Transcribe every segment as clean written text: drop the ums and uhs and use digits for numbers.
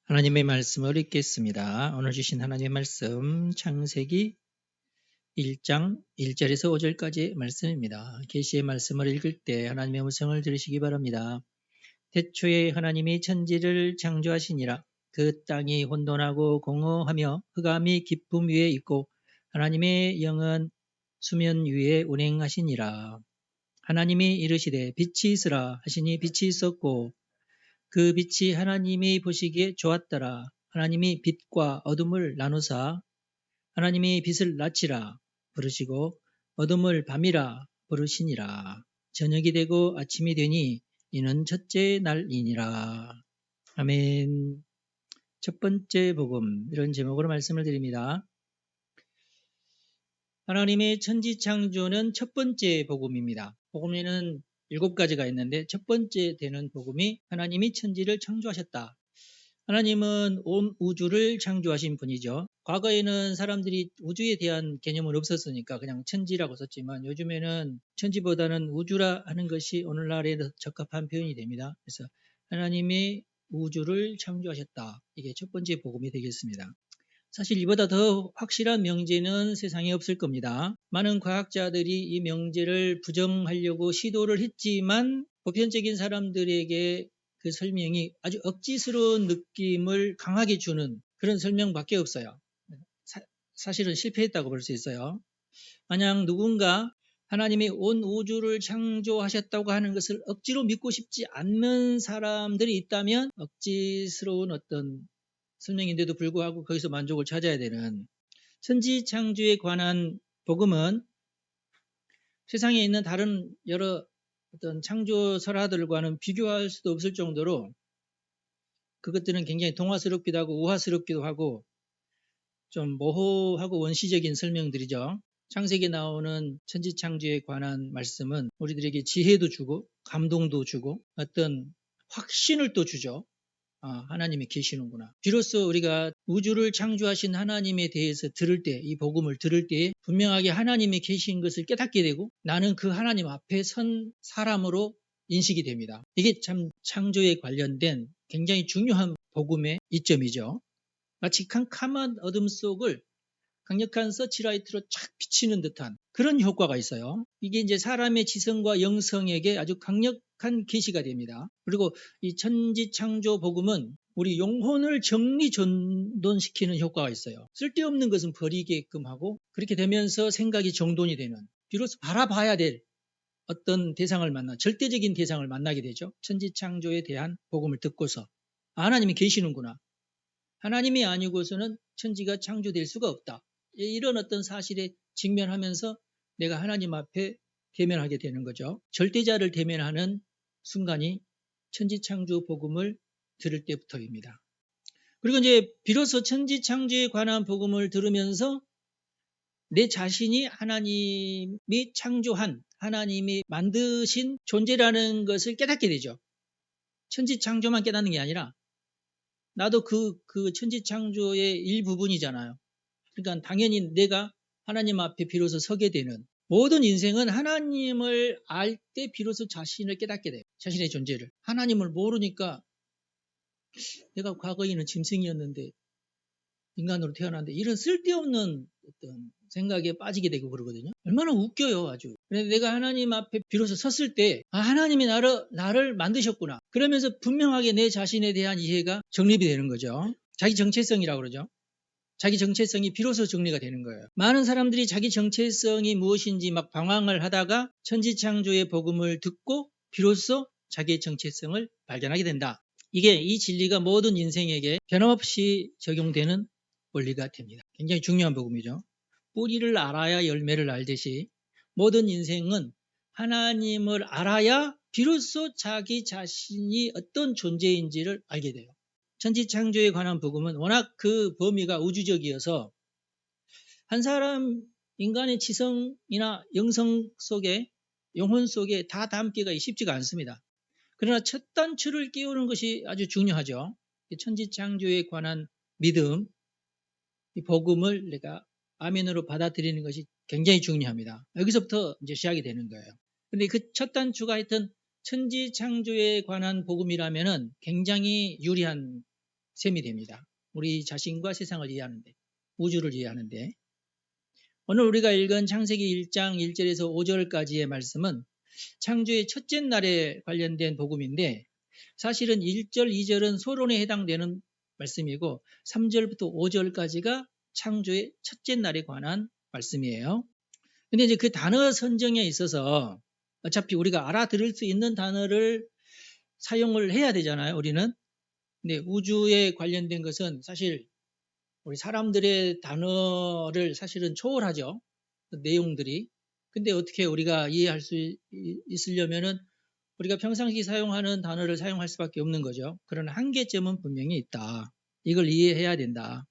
하나님의 말씀을 읽겠습니다. 오늘 주신 하나님의 말씀 창세기 1장 1절에서 5절까지의 말씀입니다. 계시의 말씀을 읽을 때 하나님의 음성을 들으시기 바랍니다. 태초에 하나님이 천지를 창조하시니라. 그 땅이 혼돈하고 공허하며 흑암이 깊음 위에 있고 하나님의 영은 수면 위에 운행하시니라. 하나님이 이르시되 빛이 있으라 하시니 빛이 있었고 그 빛이 하나님이 보시기에 좋았더라. 하나님이 빛과 어둠을 나누사 하나님이 빛을 낮이라 부르시고 어둠을 밤이라 부르시니라. 저녁이 되고 아침이 되니 이는 첫째 날이니라. 아멘. 첫 번째 복음, 이런 제목으로 말씀을 드립니다. 하나님의 천지창조는 첫 번째 복음입니다. 복음에는 7가지가 있는데 첫 번째 되는 복음이 하나님이 천지를 창조하셨다. 하나님은 온 우주를 창조하신 분이죠. 과거에는 사람들이 우주에 대한 개념은 없었으니까 그냥 천지라고 썼지만 요즘에는 천지보다는 우주라 하는 것이 오늘날에 더 적합한 표현이 됩니다. 그래서 하나님이 우주를 창조하셨다. 이게 첫 번째 복음이 되겠습니다. 사실 이보다 더 확실한 명제는 세상에 없을 겁니다. 많은 과학자들이 이 명제를 부정하려고 시도를 했지만 보편적인 사람들에게 그 설명이 아주 억지스러운 느낌을 강하게 주는 그런 설명밖에 없어요. 사실은 실패했다고 볼 수 있어요. 만약 누군가 하나님이 온 우주를 창조하셨다고 하는 것을 억지로 믿고 싶지 않는 사람들이 있다면 억지스러운 어떤 설명인데도 불구하고 거기서 만족을 찾아야 되는 천지창조에 관한 복음은 세상에 있는 다른 여러 어떤 창조 설화들과는 비교할 수도 없을 정도로 그것들은 굉장히 동화스럽기도 하고 우화스럽기도 하고 좀 모호하고 원시적인 설명들이죠. 창세기에 나오는 천지창조에 관한 말씀은 우리들에게 지혜도 주고 감동도 주고 어떤 확신을 또 주죠. 하나님이 계시는구나. 비로소 우리가 우주를 창조하신 하나님에 대해서 들을 때, 이 복음을 들을 때 분명하게 하나님이 계신 것을 깨닫게 되고 나는 그 하나님 앞에 선 사람으로 인식이 됩니다. 이게 참 창조에 관련된 굉장히 중요한 복음의 이점이죠. 마치 캄캄한 어둠 속을 강력한 서치라이트로 착 비치는 듯한 그런 효과가 있어요. 이게 이제 사람의 지성과 영성에게 아주 강력한 계시가 됩니다. 그리고 이 천지창조 복음은 우리 영혼을 정리전돈시키는 효과가 있어요. 쓸데없는 것은 버리게끔 하고 그렇게 되면서 생각이 정돈이 되는, 비로소 바라봐야 될 어떤 대상을 절대적인 대상을 만나게 되죠. 천지창조에 대한 복음을 듣고서 하나님이 계시는구나. 하나님이 아니고서는 천지가 창조될 수가 없다. 이런 어떤 사실에 직면하면서 내가 하나님 앞에 대면하게 되는 거죠. 절대자를 대면하는 순간이 천지창조 복음을 들을 때부터입니다. 그리고 이제 비로소 천지창조에 관한 복음을 들으면서 내 자신이 하나님이 창조한, 하나님이 만드신 존재라는 것을 깨닫게 되죠. 천지창조만 깨닫는 게 아니라 나도 그 천지창조의 일부분이잖아요. 그러니까 당연히 내가 하나님 앞에 비로소 서게 되는, 모든 인생은 하나님을 알 때 비로소 자신을 깨닫게 돼요. 자신의 존재를. 하나님을 모르니까 내가 과거에는 짐승이었는데 인간으로 태어났는데 이런 쓸데없는 어떤 생각에 빠지게 되고 그러거든요. 얼마나 웃겨요, 아주. 그런데 내가 하나님 앞에 비로소 섰을 때 하나님이 나를 만드셨구나. 그러면서 분명하게 내 자신에 대한 이해가 정립이 되는 거죠. 자기 정체성이라고 그러죠. 자기 정체성이 비로소 정리가 되는 거예요. 많은 사람들이 자기 정체성이 무엇인지 막 방황을 하다가 천지창조의 복음을 듣고 비로소 자기의 정체성을 발견하게 된다. 이 진리가 모든 인생에게 변함없이 적용되는 원리가 됩니다. 굉장히 중요한 복음이죠. 뿌리를 알아야 열매를 알듯이 모든 인생은 하나님을 알아야 비로소 자기 자신이 어떤 존재인지를 알게 돼요. 천지창조에 관한 복음은 워낙 그 범위가 우주적이어서 한 사람 인간의 지성이나 영성 속에, 영혼 속에 다 담기가 쉽지가 않습니다. 그러나 첫 단추를 끼우는 것이 아주 중요하죠. 천지창조에 관한 믿음, 이 복음을 내가 아멘으로 받아들이는 것이 굉장히 중요합니다. 여기서부터 이제 시작이 되는 거예요. 근데 그 첫 단추가 하여튼 천지창조에 관한 복음이라면은 굉장히 유리한 셈이 됩니다. 우리 자신과 세상을 이해하는데, 우주를 이해하는데. 오늘 우리가 읽은 창세기 1장 1절에서 5절까지의 말씀은 창조의 첫째 날에 관련된 복음인데, 사실은 1절, 2절은 소론에 해당되는 말씀이고 3절부터 5절까지가 창조의 첫째 날에 관한 말씀이에요. 근데 이제 그 단어 선정에 있어서 어차피 우리가 알아들을 수 있는 단어를 사용을 해야 되잖아요, 우리는. 근데 우주에 관련된 것은 사실 우리 사람들의 단어를 사실은 초월하죠, 그 내용들이. 근데 어떻게 우리가 이해할 수 있으려면은 우리가 평상시 사용하는 단어를 사용할 수밖에 없는 거죠. 그런 한계점은 분명히 있다. 이걸 이해해야 된다.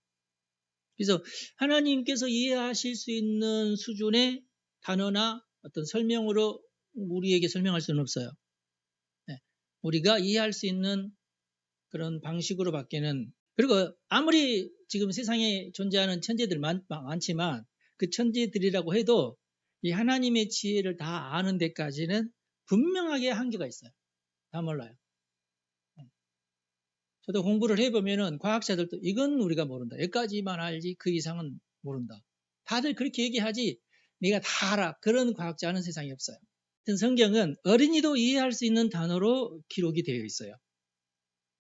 그래서 하나님께서 이해하실 수 있는 수준의 단어나 어떤 설명으로 우리에게 설명할 수는 없어요. 네. 우리가 이해할 수 있는 그런 방식으로 밖에는. 그리고 아무리 지금 세상에 존재하는 천재들 많지만 그 천재들이라고 해도 이 하나님의 지혜를 다 아는 데까지는 분명하게 한계가 있어요. 다 몰라요. 저도 공부를 해보면은 과학자들도 이건 우리가 모른다, 여기까지만 알지 그 이상은 모른다, 다들 그렇게 얘기하지 네가 다 알아, 그런 과학자는 세상에 없어요. 성경은 어린이도 이해할 수 있는 단어로 기록이 되어 있어요.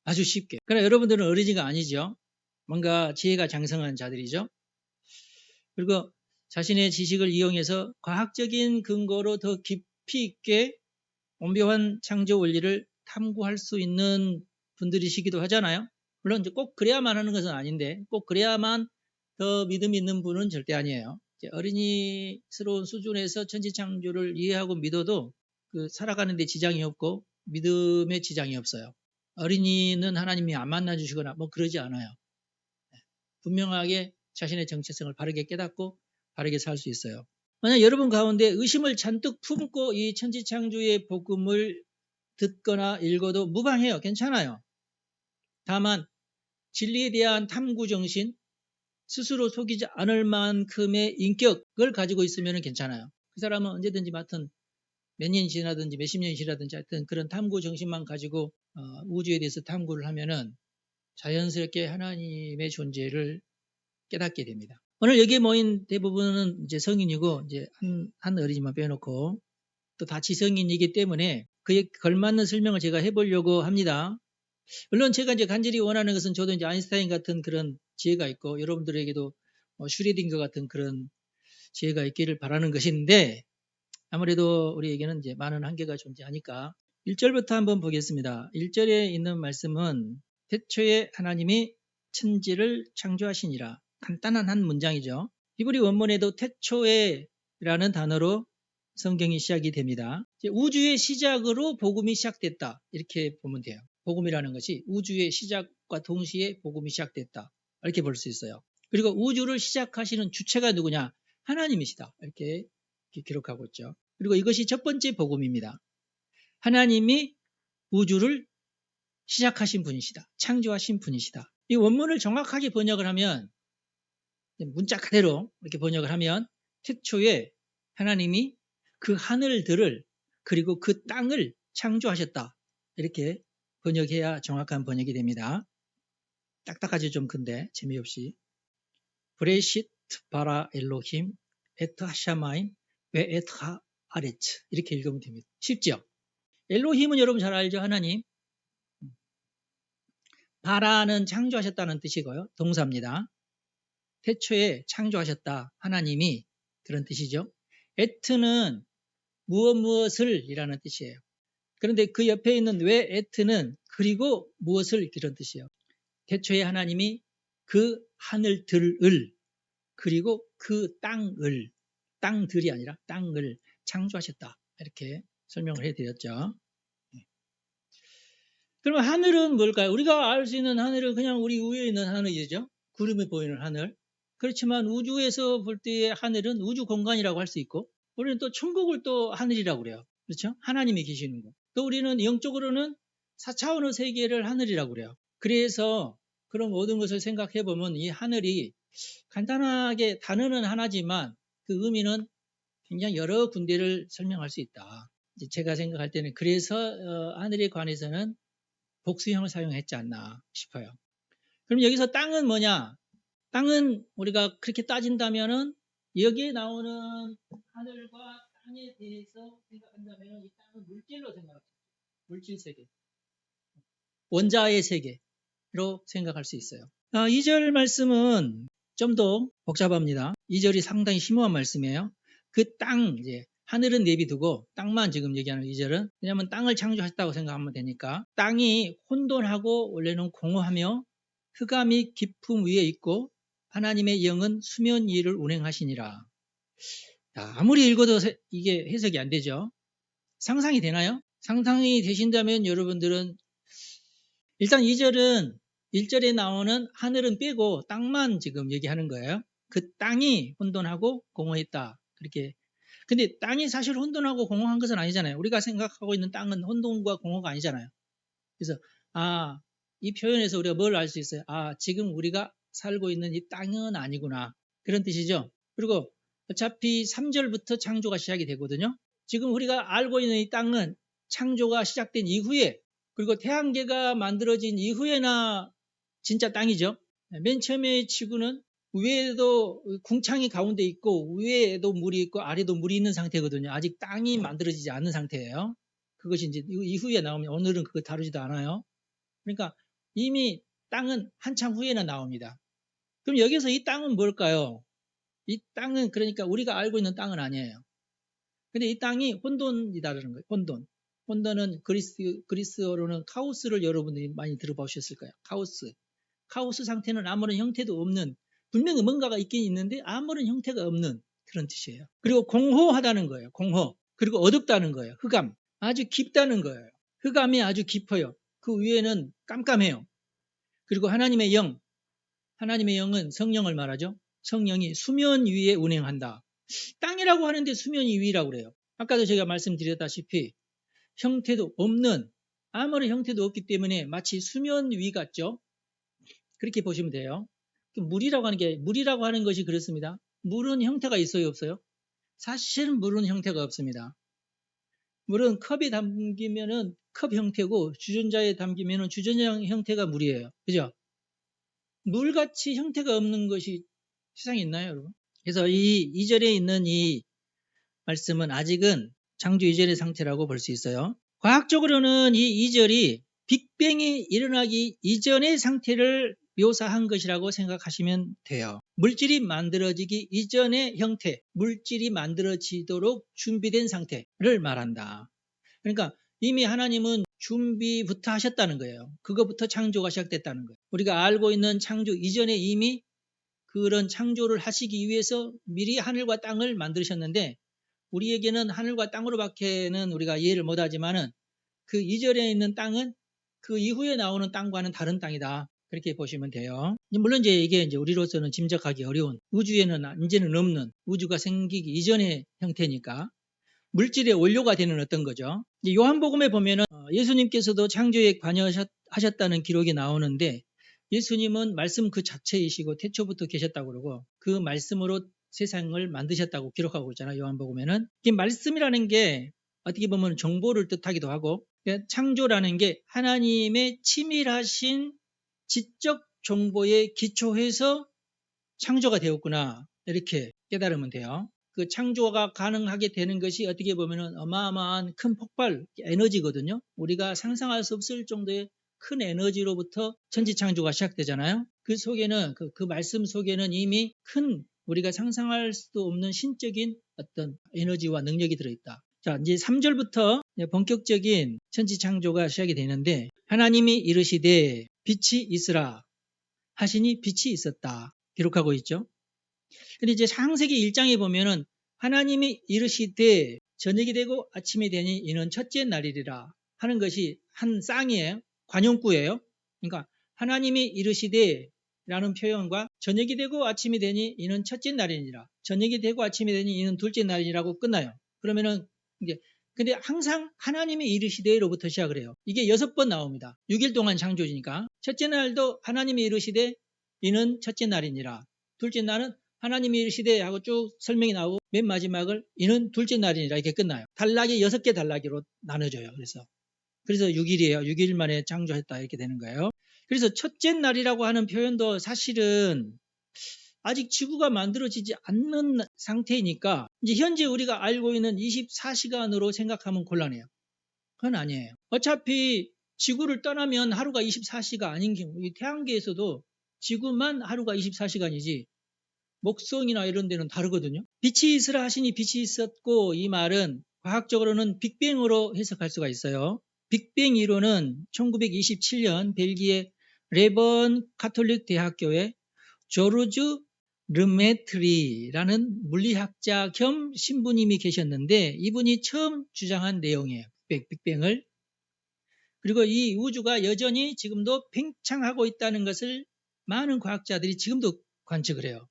아주 쉽게. 그러나 여러분들은 어린이가 아니죠. 뭔가 지혜가 장성한 자들이죠. 그리고 자신의 지식을 이용해서 과학적인 근거로 더 깊이 있게 온묘한 창조 원리를 탐구할 수 있는 분들이시기도 하잖아요. 물론 이제 꼭 그래야만 하는 것은 아닌데, 꼭 그래야만 더 믿음이 있는 분은 절대 아니에요. 어린이스러운 수준에서 천지창조를 이해하고 믿어도 그 살아가는 데 지장이 없고 믿음에 지장이 없어요. 어린이는 하나님이 안 만나주시거나 뭐 그러지 않아요. 분명하게 자신의 정체성을 바르게 깨닫고 바르게 살 수 있어요. 만약 여러분 가운데 의심을 잔뜩 품고 이 천지창조의 복음을 듣거나 읽어도 무방해요. 괜찮아요. 다만 진리에 대한 탐구정신, 스스로 속이지 않을 만큼의 인격을 가지고 있으면 괜찮아요. 그 사람은 언제든지 맡은 몇 년이 지나든지 몇십 년이 지나든지 하여튼 그런 탐구정신만 가지고 우주에 대해서 탐구를 하면은 자연스럽게 하나님의 존재를 깨닫게 됩니다. 오늘 여기에 모인 대부분은 이제 성인이고, 이제 한 어린이만 빼놓고 또 다 지성인이기 때문에 그에 걸맞는 설명을 제가 해보려고 합니다. 물론 제가 이제 간절히 원하는 것은 저도 이제 아인슈타인 같은 그런 지혜가 있고 여러분들에게도 슈레딩거 같은 그런 지혜가 있기를 바라는 것인데, 아무래도 우리에게는 이제 많은 한계가 존재하니까 1절부터 한번 보겠습니다. 1절에 있는 말씀은 태초에 하나님이 천지를 창조하시니라. 간단한 한 문장이죠. 히브리 원문에도 태초에라는 단어로 성경이 시작이 됩니다. 우주의 시작으로 복음이 시작됐다, 이렇게 보면 돼요. 복음이라는 것이 우주의 시작과 동시에 복음이 시작됐다, 이렇게 볼 수 있어요. 그리고 우주를 시작하시는 주체가 누구냐? 하나님이시다, 이렇게 기록하고 있죠. 그리고 이것이 첫 번째 복음입니다. 하나님이 우주를 시작하신 분이시다, 창조하신 분이시다. 이 원문을 정확하게 번역을 하면, 문자 그대로 이렇게 번역을 하면 태초에 하나님이 그 하늘들을 그리고 그 땅을 창조하셨다, 이렇게 번역해야 정확한 번역이 됩니다. 딱딱하지 좀 큰데 재미없이. 브레시트 바라 엘로힘 에트 하샤마임 베 에트 하아레츠, 이렇게 읽으면 됩니다. 쉽죠? 엘로힘은 여러분 잘 알죠? 하나님. 바라는 창조하셨다는 뜻이고요, 동사입니다. 태초에 창조하셨다, 하나님이, 그런 뜻이죠. 에트는 무엇을 이라는 뜻이에요. 그런데 그 옆에 있는 왜 에트는 그리고 무엇을, 이런 뜻이에요. 태초에 하나님이 그 하늘들을 그리고 그 땅을, 땅들이 아니라 땅을 창조하셨다, 이렇게 설명을 해드렸죠. 그러면 하늘은 뭘까요? 우리가 알 수 있는 하늘은 그냥 우리 위에 있는 하늘이죠. 구름이 보이는 하늘. 그렇지만 우주에서 볼 때의 하늘은 우주 공간이라고 할 수 있고, 우리는 또 천국을 또 하늘이라고 그래요. 그렇죠? 하나님이 계시는 거. 또 우리는 영적으로는 4차원의 세계를 하늘이라고 그래요. 그래서 그런 모든 것을 생각해 보면 이 하늘이 간단하게 단어는 하나지만 그 의미는 굉장히 여러 군데를 설명할 수 있다. 제가 생각할 때는 그래서 하늘에 관해서는 복수형을 사용했지 않나 싶어요. 그럼 여기서 땅은 뭐냐? 땅은 우리가 그렇게 따진다면은 여기에 나오는 하늘과 땅에 대해서 생각한다면 이 땅은 물질로 생각합니다. 물질 세계, 원자의 세계로 생각할 수 있어요. 2절 말씀은 좀 더 복잡합니다. 2절이 상당히 심오한 말씀이에요. 그 땅, 이제 하늘은 내비두고 땅만 지금 얘기하는 2절은, 왜냐하면 땅을 창조하셨다고 생각하면 되니까, 땅이 혼돈하고 원래는 공허하며 흑암이 깊음 위에 있고 하나님의 영은 수면 위를 운행하시니라. 아무리 읽어도 이게 해석이 안 되죠. 상상이 되나요? 상상이 되신다면 여러분들은 일단 2절은 1절에 나오는 하늘은 빼고 땅만 지금 얘기하는 거예요. 그 땅이 혼돈하고 공허했다. 그렇게. 근데 땅이 사실 혼돈하고 공허한 것은 아니잖아요. 우리가 생각하고 있는 땅은 혼돈과 공허가 아니잖아요. 그래서 이 표현에서 우리가 뭘 알 수 있어요? 지금 우리가 살고 있는 이 땅은 아니구나. 그런 뜻이죠. 그리고 어차피 3절부터 창조가 시작이 되거든요. 지금 우리가 알고 있는 이 땅은 창조가 시작된 이후에, 그리고 태양계가 만들어진 이후에나 진짜 땅이죠. 맨 처음에 지구는 위에도 궁창이 가운데 있고 위에도 물이 있고 아래도 물이 있는 상태거든요. 아직 땅이 만들어지지 않은 상태예요. 그것이 이제 이후에 나오면 오늘은 그거 다루지도 않아요. 그러니까 이미 땅은 한참 후에나 나옵니다. 그럼 여기서 이 땅은 뭘까요? 이 땅은 그러니까 우리가 알고 있는 땅은 아니에요. 근데 이 땅이 혼돈이다라는 거예요. 혼돈. 혼돈은 그리스어로는 카오스를 여러분들이 많이 들어보셨을 거예요. 카오스. 카오스 상태는 아무런 형태도 없는, 분명히 뭔가가 있긴 있는데 아무런 형태가 없는 그런 뜻이에요. 그리고 공허하다는 거예요. 공허. 그리고 어둡다는 거예요. 흑암. 아주 깊다는 거예요. 흑암이 아주 깊어요. 그 위에는 깜깜해요. 그리고 하나님의 영은 성령을 말하죠. 성령이 수면 위에 운행한다. 땅이라고 하는데 수면이 위라고 그래요. 아까도 제가 말씀드렸다시피 형태도 없는, 아무런 형태도 없기 때문에 마치 수면 위 같죠. 그렇게 보시면 돼요. 물이라고 하는 것이 그렇습니다. 물은 형태가 있어요, 없어요? 사실은 물은 형태가 없습니다. 물은 컵에 담기면은 컵 형태고 주전자에 담기면은 주전자 형태가 물이에요. 그죠? 물같이 형태가 없는 것이 세상에 있나요, 여러분? 그래서 이 2절에 있는 이 말씀은 아직은 창조 이전의 상태라고 볼 수 있어요. 과학적으로는 이 2절이 빅뱅이 일어나기 이전의 상태를 묘사한 것이라고 생각하시면 돼요. 물질이 만들어지기 이전의 형태, 물질이 만들어지도록 준비된 상태를 말한다. 그러니까 이미 하나님은 준비부터 하셨다는 거예요. 그거부터 창조가 시작됐다는 거예요. 우리가 알고 있는 창조 이전에 이미 그런 창조를 하시기 위해서 미리 하늘과 땅을 만드셨는데, 우리에게는 하늘과 땅으로밖에는 우리가 이해를 못하지만은 그 이전에 있는 땅은 그 이후에 나오는 땅과는 다른 땅이다. 그렇게 보시면 돼요. 물론 이게 우리로서는 짐작하기 어려운, 우주에는 이제는 없는, 우주가 생기기 이전의 형태니까 물질의 원료가 되는 어떤 거죠. 요한복음에 보면은 예수님께서도 창조에 관여하셨다는 기록이 나오는데, 예수님은 말씀 그 자체이시고 태초부터 계셨다고 그러고 그 말씀으로 세상을 만드셨다고 기록하고 있잖아요. 요한복음에는. 이 말씀이라는 게 어떻게 보면 정보를 뜻하기도 하고, 창조라는 게 하나님의 치밀하신 지적 정보에 기초해서 창조가 되었구나, 이렇게 깨달으면 돼요. 그 창조가 가능하게 되는 것이 어떻게 보면 어마어마한 큰 폭발 에너지거든요. 우리가 상상할 수 없을 정도의 큰 에너지로부터 천지창조가 시작되잖아요. 그 속에는 그 말씀 속에는 이미 큰, 우리가 상상할 수도 없는 신적인 어떤 에너지와 능력이 들어있다. 자, 이제 3절부터 본격적인 천지창조가 시작이 되는데, 하나님이 이르시되 빛이 있으라 하시니 빛이 있었다 기록하고 있죠. 근데 이제 창세기 1장에 보면은 하나님이 이르시되 저녁이 되고 아침이 되니 이는 첫째 날이리라 하는 것이 한 쌍이에요. 관용구예요. 그러니까 하나님이 이르시되 라는 표현과 저녁이 되고 아침이 되니 이는 첫째 날이니라, 저녁이 되고 아침이 되니 이는 둘째 날이라고 끝나요. 그러면은 이게, 근데 항상 하나님이 이르시되로부터 시작을 해요. 이게 6번 나옵니다. 6일 동안 창조지니까. 첫째 날도 하나님이 이르시되 이는 첫째 날이니라, 둘째 날은 하나님이 이르시되 하고 쭉 설명이 나오고 맨 마지막을 이는 둘째 날이니라, 이렇게 끝나요. 단락이 6개 단락으로 나눠져요. 그래서 6일이에요. 6일 만에 창조했다, 이렇게 되는 거예요. 그래서 첫째 날이라고 하는 표현도 사실은 아직 지구가 만들어지지 않는 상태이니까 이제 현재 우리가 알고 있는 24시간으로 생각하면 곤란해요. 그건 아니에요. 어차피 지구를 떠나면 하루가 24시가 아닌 경우, 이 태양계에서도 지구만 하루가 24시간이지 목성이나 이런 데는 다르거든요. 빛이 있으라 하시니 빛이 있었고, 이 말은 과학적으로는 빅뱅으로 해석할 수가 있어요. 빅뱅 이론은 1927년 벨기에 레번 가톨릭 대학교의 조르주 르메트리라는 물리학자 겸 신부님이 계셨는데, 이분이 처음 주장한 내용이에요. 빅뱅을. 그리고 이 우주가 여전히 지금도 팽창하고 있다는 것을 많은 과학자들이 지금도 관측을 해요.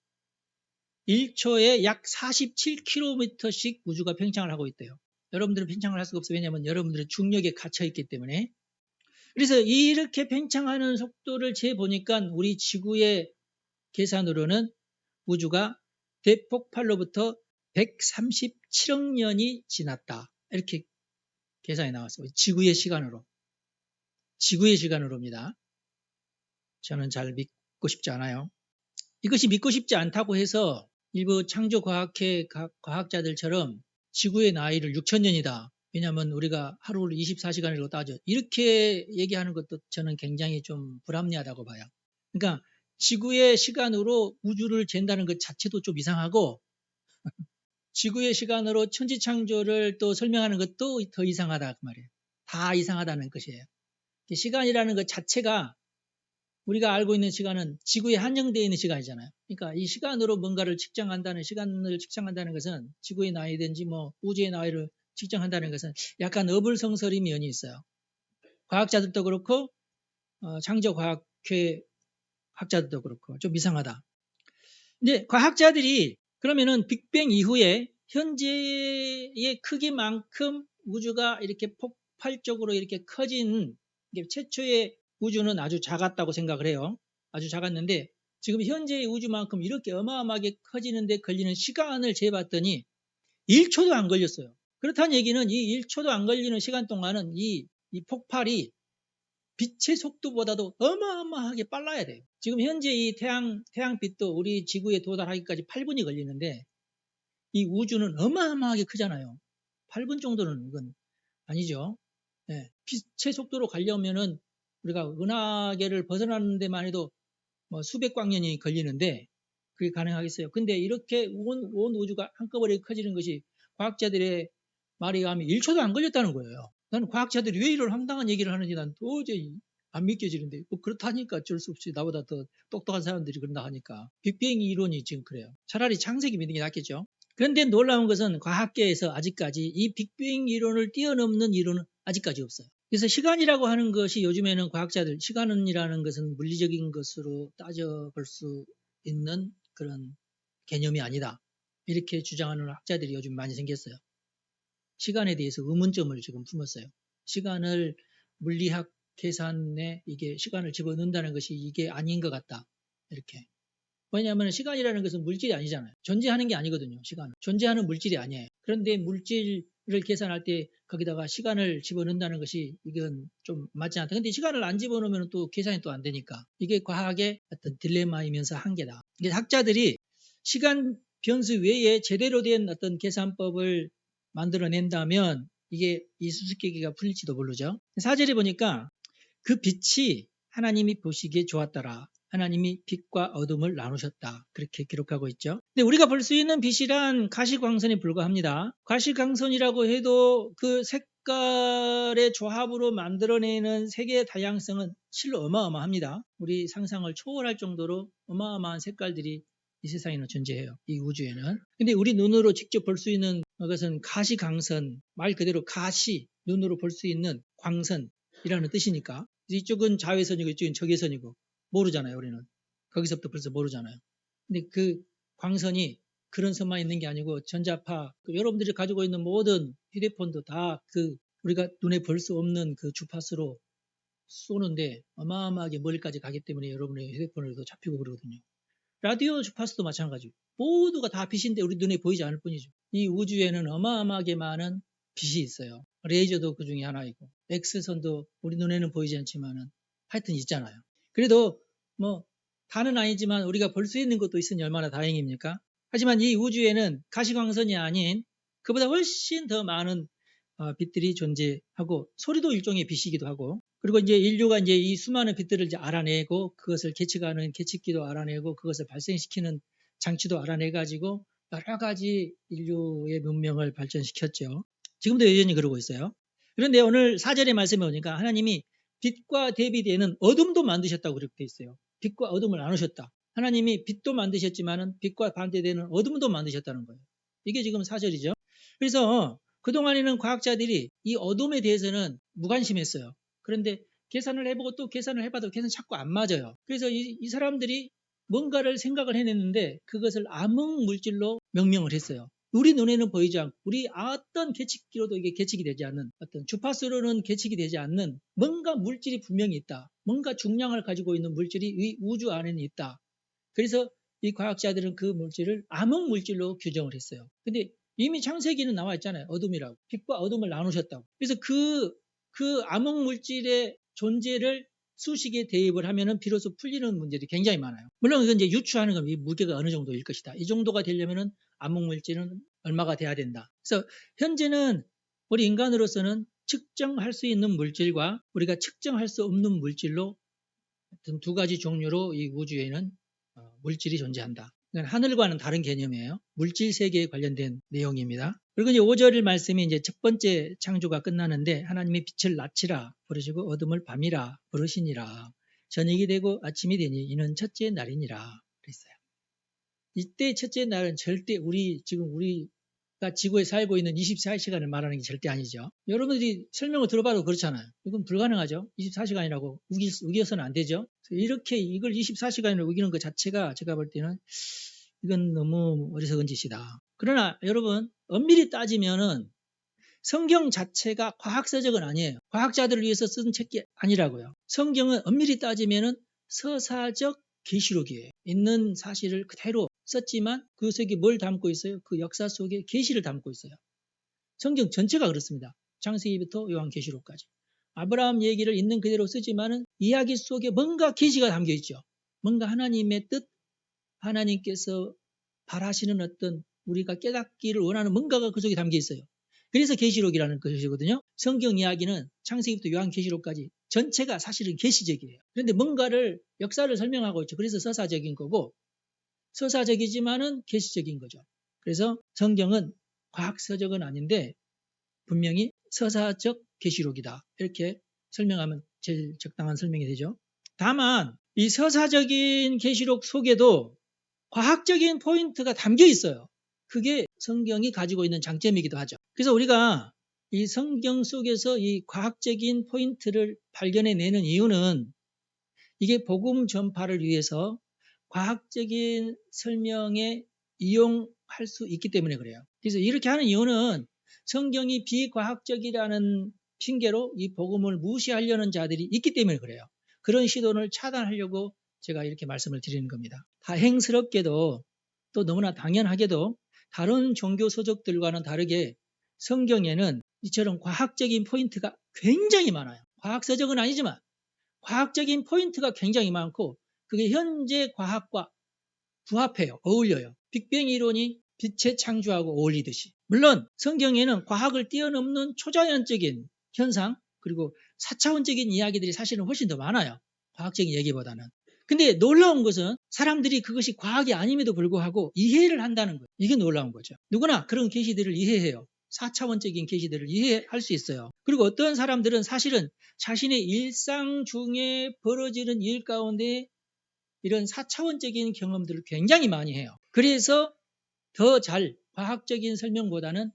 1초에 약 47km씩 우주가 팽창을 하고 있대요. 여러분들은 팽창을 할 수가 없어요. 왜냐하면 여러분들은 중력에 갇혀 있기 때문에. 그래서 이렇게 팽창하는 속도를 재보니까 우리 지구의 계산으로는 우주가 대폭발로부터 137억 년이 지났다. 이렇게 계산이 나왔어요. 지구의 시간으로. 지구의 시간으로입니다. 저는 잘 믿고 싶지 않아요. 이것이 믿고 싶지 않다고 해서 일부 창조과학회 과학자들처럼 지구의 나이를 6,000년이다. 왜냐하면 우리가 하루를 24시간이라고 따져. 이렇게 얘기하는 것도 저는 굉장히 좀 불합리하다고 봐요. 그러니까 지구의 시간으로 우주를 잰다는 것 자체도 좀 이상하고, 지구의 시간으로 천지창조를 또 설명하는 것도 더 이상하다 그 말이에요. 다 이상하다는 것이에요. 시간이라는 것 자체가 우리가 알고 있는 시간은 지구에 한정되어 있는 시간이잖아요. 그러니까 이 시간으로 뭔가를 시간을 측정한다는 것은 지구의 나이든지 뭐 우주의 나이를 측정한다는 것은 약간 어불성설이 면이 있어요. 과학자들도 그렇고 창조과학회 학자들도 그렇고 좀 이상하다. 이제 과학자들이 그러면은 빅뱅 이후에 현재의 크기만큼 우주가 이렇게 폭발적으로 이렇게 커진 최초의 우주는 아주 작았다고 생각을 해요. 아주 작았는데 지금 현재의 우주만큼 이렇게 어마어마하게 커지는데 걸리는 시간을 재봤더니 1초도 안 걸렸어요. 그렇다는 얘기는 이 1초도 안 걸리는 시간 동안은 이 폭발이 빛의 속도보다도 어마어마하게 빨라야 돼요. 지금 현재 이 태양빛도 우리 지구에 도달하기까지 8분이 걸리는데 이 우주는 어마어마하게 크잖아요. 8분 정도는 이건 아니죠. 네, 빛의 속도로 가려면은 우리가 은하계를 벗어나는 데만 해도 뭐 수백 광년이 걸리는데 그게 가능하겠어요. 근데 이렇게 온 우주가 한꺼번에 커지는 것이 과학자들의 말에 의하면 1초도 안 걸렸다는 거예요. 나는 과학자들이 왜 이런 황당한 얘기를 하는지 난 도저히 안 믿겨지는데 뭐 그렇다니까 어쩔 수 없이 나보다 더 똑똑한 사람들이 그런다 하니까 빅뱅 이론이 지금 그래요. 차라리 창세기 믿는 게 낫겠죠. 그런데 놀라운 것은 과학계에서 아직까지 이 빅뱅 이론을 뛰어넘는 이론은 아직까지 없어요. 그래서 시간이라고 하는 것이 요즘에는 과학자들, 시간이라는 것은 물리적인 것으로 따져볼 수 있는 그런 개념이 아니다. 이렇게 주장하는 학자들이 요즘 많이 생겼어요. 시간에 대해서 의문점을 지금 품었어요. 시간을 물리학 계산에 이게 시간을 집어넣는다는 것이 이게 아닌 것 같다. 이렇게. 왜냐하면 시간이라는 것은 물질이 아니잖아요. 존재하는 게 아니거든요. 시간은. 존재하는 물질이 아니에요. 그런데 물질을 계산할 때 거기다가 시간을 집어넣는다는 것이 이건 좀 맞지 않다. 근데 시간을 안 집어넣으면 또 계산이 또 안 되니까 이게 과학의 어떤 딜레마이면서 한계다. 이게 학자들이 시간 변수 외에 제대로 된 어떤 계산법을 만들어낸다면 이게 이 수수께끼가 풀릴지도 모르죠. 사절에 보니까 그 빛이 하나님이 보시기에 좋았더라. 하나님이 빛과 어둠을 나누셨다. 그렇게 기록하고 있죠. 근데 우리가 볼 수 있는 빛이란 가시광선에 불과합니다. 가시광선이라고 해도 그 색깔의 조합으로 만들어내는 색의 다양성은 실로 어마어마합니다. 우리 상상을 초월할 정도로 어마어마한 색깔들이 이 세상에는 존재해요. 이 우주에는. 근데 우리 눈으로 직접 볼 수 있는 것은 가시광선, 말 그대로 가시, 눈으로 볼 수 있는 광선이라는 뜻이니까 이쪽은 자외선이고 이쪽은 적외선이고 모르잖아요. 우리는 거기서부터 벌써 모르잖아요. 근데 그 광선이 그런 선만 있는 게 아니고 전자파, 여러분들이 가지고 있는 모든 휴대폰도 다 그 우리가 눈에 볼 수 없는 그 주파수로 쏘는데 어마어마하게 멀리까지 가기 때문에 여러분의 휴대폰에도 잡히고 그러거든요. 라디오 주파수도 마찬가지고 모두가 다 빛인데 우리 눈에 보이지 않을 뿐이죠. 이 우주에는 어마어마하게 많은 빛이 있어요. 레이저도 그 중에 하나이고 X선도 우리 눈에는 보이지 않지만은 하여튼 있잖아요. 그래도 뭐 다는 아니지만 우리가 볼 수 있는 것도 있으니 얼마나 다행입니까? 하지만 이 우주에는 가시광선이 아닌 그보다 훨씬 더 많은 빛들이 존재하고 소리도 일종의 빛이기도 하고 그리고 이제 인류가 이제 이 수많은 빛들을 이제 알아내고 그것을 계측하는 계측기도 알아내고 그것을 발생시키는 장치도 알아내 가지고 여러 가지 인류의 문명을 발전시켰죠. 지금도 여전히 그러고 있어요. 그런데 오늘 4절의 말씀에 보니까 하나님이 빛과 대비되는 어둠도 만드셨다고 그렇게 돼 있어요. 빛과 어둠을 나누셨다. 하나님이 빛도 만드셨지만은 빛과 반대되는 어둠도 만드셨다는 거예요. 이게 지금 4절이죠. 그래서 그동안에는 과학자들이 이 어둠에 대해서는 무관심했어요. 그런데 계산을 해보고 또 계산을 해봐도 계산 자꾸 안 맞아요. 그래서 이 사람들이 뭔가를 생각을 해냈는데 그것을 암흑 물질로 명명을 했어요. 우리 눈에는 보이지 않고 우리 어떤 계측기로도 이게 계측이 되지 않는 어떤 주파수로는 계측이 되지 않는 뭔가 물질이 분명히 있다. 뭔가 중량을 가지고 있는 물질이 이 우주 안에는 있다. 그래서 이 과학자들은 그 물질을 암흑 물질로 규정을 했어요. 근데 이미 창세기는 나와 있잖아요. 어둠이라고. 빛과 어둠을 나누셨다고. 그래서 그 암흑 물질의 존재를 수식에 대입을 하면은 비로소 풀리는 문제들이 굉장히 많아요. 물론 이건 이제 유추하는 겁니다. 이 무게가 어느 정도일 것이다. 이 정도가 되려면은 암흑 물질은 얼마가 돼야 된다. 그래서 현재는 우리 인간으로서는 측정할 수 있는 물질과 우리가 측정할 수 없는 물질로 두 가지 종류로 이 우주에는 물질이 존재한다. 하늘과는 다른 개념이에요. 물질 세계에 관련된 내용입니다. 그리고 이제 5절 말씀이 이제 첫 번째 창조가 끝나는데 하나님이 빛을 낮이라 부르시고 어둠을 밤이라 부르시니라. 저녁이 되고 아침이 되니 이는 첫째 날이니라 그랬어요. 이때 첫째 날은 절대 우리가 지구에 살고 있는 24시간을 말하는 게 절대 아니죠. 여러분들이 설명을 들어봐도 그렇잖아요. 이건 불가능하죠. 24시간이라고 우겨서는 안 되죠. 이렇게 이걸 24시간으로 우기는 것 자체가 제가 볼 때는 이건 너무 어리석은 짓이다. 그러나 여러분 엄밀히 따지면은 성경 자체가 과학서적은 아니에요. 과학자들을 위해서 쓴 책이 아니라고요. 성경은 엄밀히 따지면은 서사적 계시록이에요. 있는 사실을 그대로 썼지만 그 속에 뭘 담고 있어요? 그 역사 속에 계시를 담고 있어요. 성경 전체가 그렇습니다. 창세기부터 요한계시록까지. 아브라함 얘기를 있는 그대로 쓰지만은 이야기 속에 뭔가 계시가 담겨 있죠. 뭔가 하나님의 뜻, 하나님께서 바라시는 어떤 우리가 깨닫기를 원하는 뭔가가 그 속에 담겨 있어요. 그래서 계시록이라는 것이거든요. 성경 이야기는 창세기부터 요한계시록까지 전체가 사실은 계시적이에요. 그런데 뭔가를 역사를 설명하고 있죠. 그래서 서사적인 거고 서사적이지만은 계시적인 거죠. 그래서 성경은 과학서적은 아닌데 분명히 서사적 계시록이다. 이렇게 설명하면 제일 적당한 설명이 되죠. 다만 이 서사적인 계시록 속에도 과학적인 포인트가 담겨 있어요. 그게 성경이 가지고 있는 장점이기도 하죠. 그래서 우리가 이 성경 속에서 이 과학적인 포인트를 발견해내는 이유는 이게 복음 전파를 위해서 과학적인 설명에 이용할 수 있기 때문에 그래요. 그래서 이렇게 하는 이유는 성경이 비과학적이라는 핑계로 이 복음을 무시하려는 자들이 있기 때문에 그래요. 그런 시도를 차단하려고 제가 이렇게 말씀을 드리는 겁니다. 다행스럽게도 또 너무나 당연하게도 다른 종교 서적들과는 다르게 성경에는 이처럼 과학적인 포인트가 굉장히 많아요. 과학서적은 아니지만 과학적인 포인트가 굉장히 많고 그게 현재 과학과 부합해요. 어울려요. 빅뱅 이론이 빛의 창조하고 어울리듯이. 물론 성경에는 과학을 뛰어넘는 초자연적인 현상 그리고 4차원적인 이야기들이 사실은 훨씬 더 많아요. 과학적인 얘기보다는. 근데 놀라운 것은 사람들이 그것이 과학이 아님에도 불구하고 이해를 한다는 거예요. 이게 놀라운 거죠. 누구나 그런 계시들을 이해해요. 4차원적인 계시들을 이해할 수 있어요. 그리고 어떤 사람들은 사실은 자신의 일상 중에 벌어지는 일 가운데 이런 4차원적인 경험들을 굉장히 많이 해요. 그래서 더 잘 과학적인 설명보다는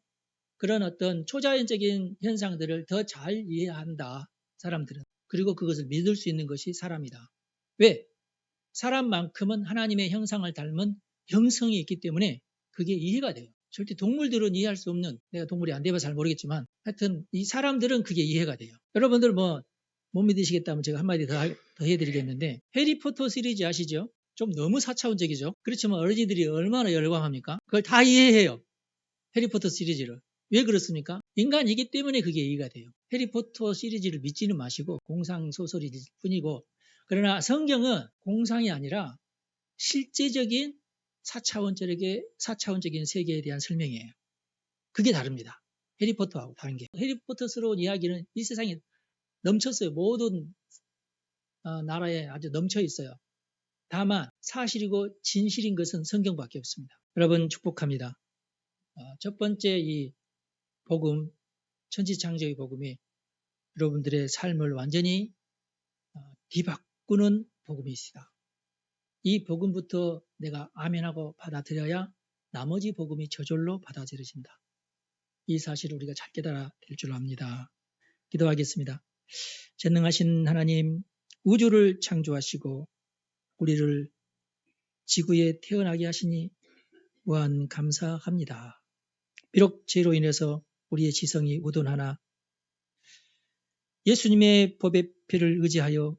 그런 어떤 초자연적인 현상들을 더 잘 이해한다. 사람들은. 그리고 그것을 믿을 수 있는 것이 사람이다. 왜? 사람만큼은 하나님의 형상을 닮은 형성이 있기 때문에 그게 이해가 돼요. 절대 동물들은 이해할 수 없는, 내가 동물이 안 돼봐서 잘 모르겠지만 하여튼 이 사람들은 그게 이해가 돼요. 여러분들 못 믿으시겠다면 제가 한마디 더 해드리겠는데 해리포터 시리즈 아시죠? 좀 너무 4차원적이죠. 그렇지만 어린이들이 얼마나 열광합니까? 그걸 다 이해해요. 해리포터 시리즈를. 왜 그렇습니까? 인간이기 때문에 그게 이해가 돼요. 해리포터 시리즈를 믿지는 마시고 공상소설일 뿐이고 그러나 성경은 공상이 아니라 실제적인 4차원적인 세계에 대한 설명이에요. 그게 다릅니다. 해리포터하고 다른 게. 해리포터스러운 이야기는 이 세상에 넘쳤어요. 모든 나라에 아주 넘쳐 있어요. 다만 사실이고 진실인 것은 성경밖에 없습니다. 여러분 축복합니다. 첫 번째 이 복음, 천지창조의 복음이 여러분들의 삶을 완전히 뒤바꾸는 복음이 있습니다. 이 복음부터 내가 아멘하고 받아들여야 나머지 복음이 저절로 받아들여진다. 이 사실을 우리가 잘 깨달아 될 줄 압니다. 기도하겠습니다. 전능하신 하나님, 우주를 창조하시고 우리를 지구에 태어나게 하시니 무한 감사합니다. 비록 죄로 인해서 우리의 지성이 우둔하나 예수님의 법의 피를 의지하여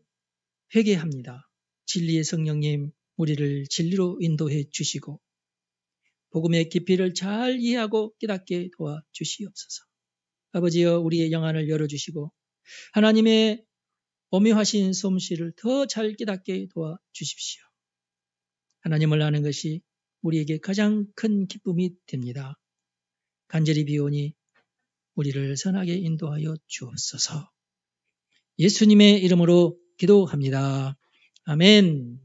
회개합니다. 진리의 성령님, 우리를 진리로 인도해 주시고 복음의 깊이를 잘 이해하고 깨닫게 도와주시옵소서. 아버지여, 우리의 영안을 열어주시고 하나님의 오묘하신 솜씨를 더 잘 깨닫게 도와주십시오. 하나님을 아는 것이 우리에게 가장 큰 기쁨이 됩니다. 간절히 비오니 우리를 선하게 인도하여 주옵소서. 예수님의 이름으로 기도합니다. 아멘.